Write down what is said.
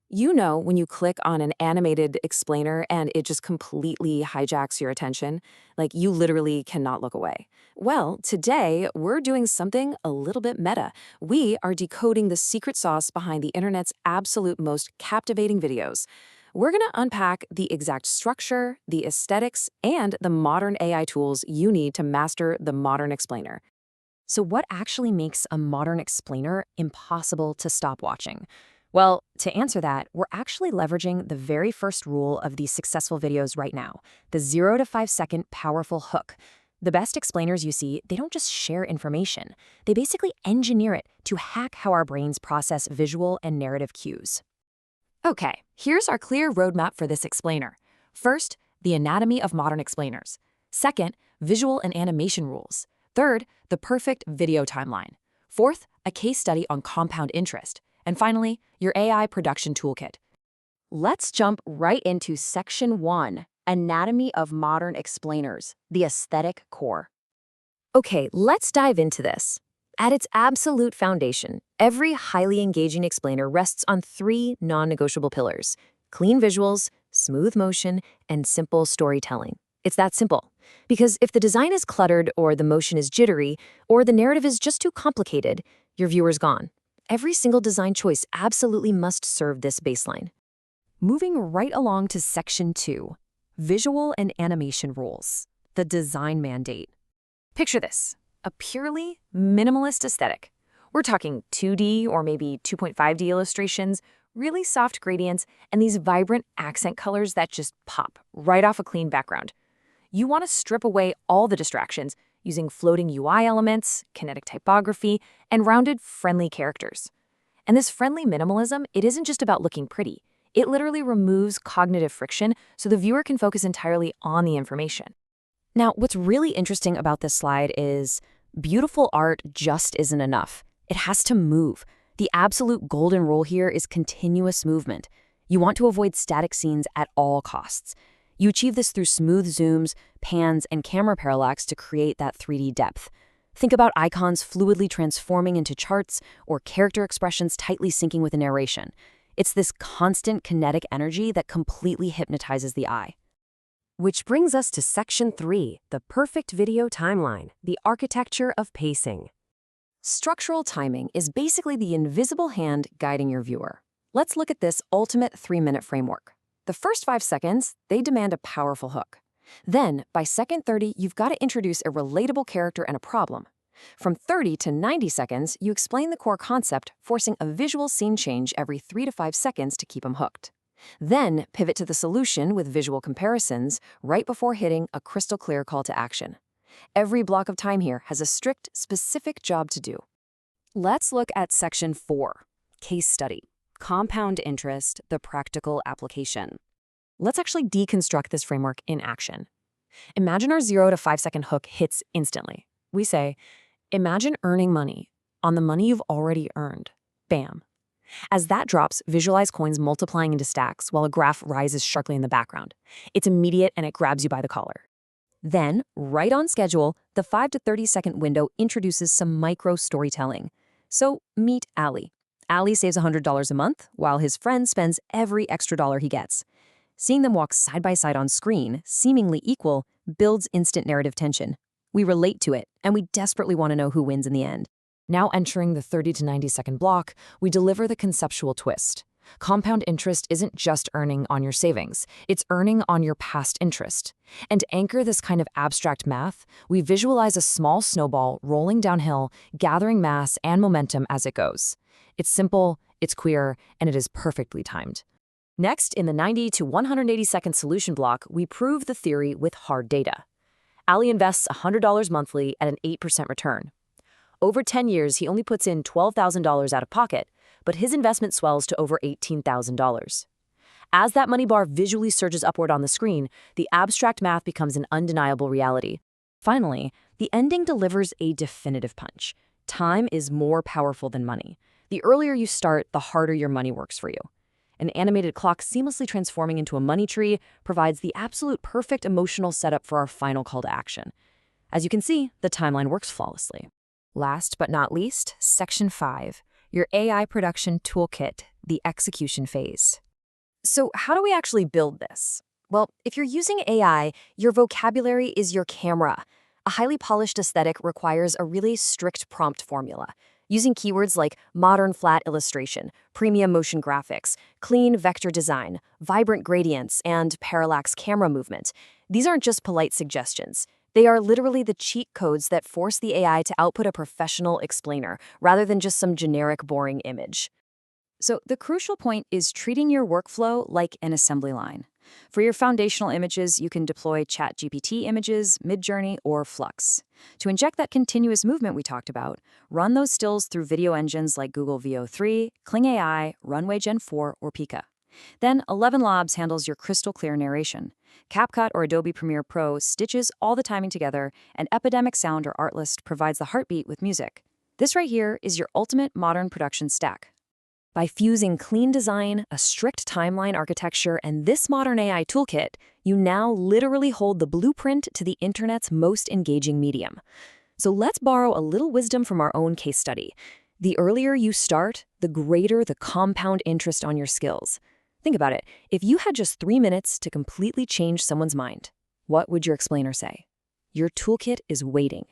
You know when you click on an animated explainer and it just completely hijacks your attention? Like you literally cannot look away. Well, today we're doing something a little bit meta. We are decoding the secret sauce behind the internet's absolute most captivating videos. We're going to unpack the exact structure, the aesthetics, and the modern AI tools you need to master the modern explainer. So what actually makes a modern explainer impossible to stop watching? Well, to answer that, we're actually leveraging the very first rule of these successful videos right now, the 0 to 5 second powerful hook. The best explainers you see, they don't just share information. They basically engineer it to hack how our brains process visual and narrative cues. Okay, here's our clear roadmap for this explainer. First, the anatomy of modern explainers. Second, visual and animation rules. Third, the perfect video timeline. Fourth, a case study on compound interest. And finally, your AI production toolkit. Let's jump right into Section 1, Anatomy of Modern Explainers, the Aesthetic Core. Okay, let's dive into this. At its absolute foundation, every highly engaging explainer rests on three non-negotiable pillars: clean visuals, smooth motion, and simple storytelling. It's that simple. Because if the design is cluttered, or the motion is jittery, or the narrative is just too complicated, your viewer's gone. Every single design choice absolutely must serve this baseline. Moving right along to Section 2, Visual and Animation Rules, the Design Mandate. Picture this, a purely minimalist aesthetic. We're talking 2D or maybe 2.5D illustrations, really soft gradients, and these vibrant accent colors that just pop right off a clean background. You want to strip away all the distractions using floating UI elements, kinetic typography, and rounded, friendly characters. And this friendly minimalism, it isn't just about looking pretty. It literally removes cognitive friction so the viewer can focus entirely on the information. Now, what's really interesting about this slide is beautiful art just isn't enough. It has to move. The absolute golden rule here is continuous movement. You want to avoid static scenes at all costs. You achieve this through smooth zooms, pans, and camera parallax to create that 3D depth. Think about icons fluidly transforming into charts or character expressions tightly syncing with the narration. It's this constant kinetic energy that completely hypnotizes the eye. Which brings us to Section 3, the perfect video timeline, the architecture of pacing. Structural timing is basically the invisible hand guiding your viewer. Let's look at this ultimate 3-minute framework. The first 5 seconds, they demand a powerful hook. Then, by second 30, you've got to introduce a relatable character and a problem. From 30 to 90 seconds, you explain the core concept, forcing a visual scene change every 3 to 5 seconds to keep them hooked. Then, pivot to the solution with visual comparisons right before hitting a crystal clear call to action. Every block of time here has a strict, specific job to do. Let's look at Section 4, Case Study. Compound interest, the practical application. Let's actually deconstruct this framework in action. Imagine our 0 to 5 second hook hits instantly. We say, imagine earning money on the money you've already earned. Bam. As that drops, visualize coins multiplying into stacks while a graph rises sharply in the background. It's immediate and it grabs you by the collar. Then, right on schedule, the 5 to 30 second window introduces some micro storytelling. So meet Ali. Ali saves $100 a month, while his friend spends every extra dollar he gets. Seeing them walk side by side on screen, seemingly equal, builds instant narrative tension. We relate to it, and we desperately want to know who wins in the end. Now entering the 30 to 90 second block, we deliver the conceptual twist. Compound interest isn't just earning on your savings, it's earning on your past interest. And to anchor this kind of abstract math, we visualize a small snowball rolling downhill, gathering mass and momentum as it goes. It's simple, it's queer, and it is perfectly timed. Next, in the 90 to 180 second solution block, we prove the theory with hard data. Ali invests $100 monthly at an 8% return. Over 10 years, he only puts in $12,000 out of pocket, but his investment swells to over $18,000. As that money bar visually surges upward on the screen, the abstract math becomes an undeniable reality. Finally, the ending delivers a definitive punch. Time is more powerful than money. The earlier you start, the harder your money works for you. An animated clock seamlessly transforming into a money tree provides the absolute perfect emotional setup for our final call to action. As you can see, the timeline works flawlessly. Last but not least, Section 5, your AI production toolkit, the execution phase. So, how do we actually build this? Well, if you're using AI, your vocabulary is your camera. A highly polished aesthetic requires a really strict prompt formula. Using keywords like modern flat illustration, premium motion graphics, clean vector design, vibrant gradients, and parallax camera movement. These aren't just polite suggestions. They are literally the cheat codes that force the AI to output a professional explainer rather than just some generic, boring image. So the crucial point is treating your workflow like an assembly line. For your foundational images, you can deploy ChatGPT images, Midjourney, or Flux. To inject that continuous movement we talked about, run those stills through video engines like Google VO3, Kling AI, Runway Gen 4, or Pika. Then 11 Labs handles your crystal clear narration. CapCut or Adobe Premiere Pro stitches all the timing together, and Epidemic Sound or Artlist provides the heartbeat with music. This right here is your ultimate modern production stack. By fusing clean design, a strict timeline architecture, and this modern AI toolkit, you now literally hold the blueprint to the internet's most engaging medium. So let's borrow a little wisdom from our own case study. The earlier you start, the greater the compound interest on your skills. Think about it. If you had just 3 minutes to completely change someone's mind, what would your explainer say? Your toolkit is waiting.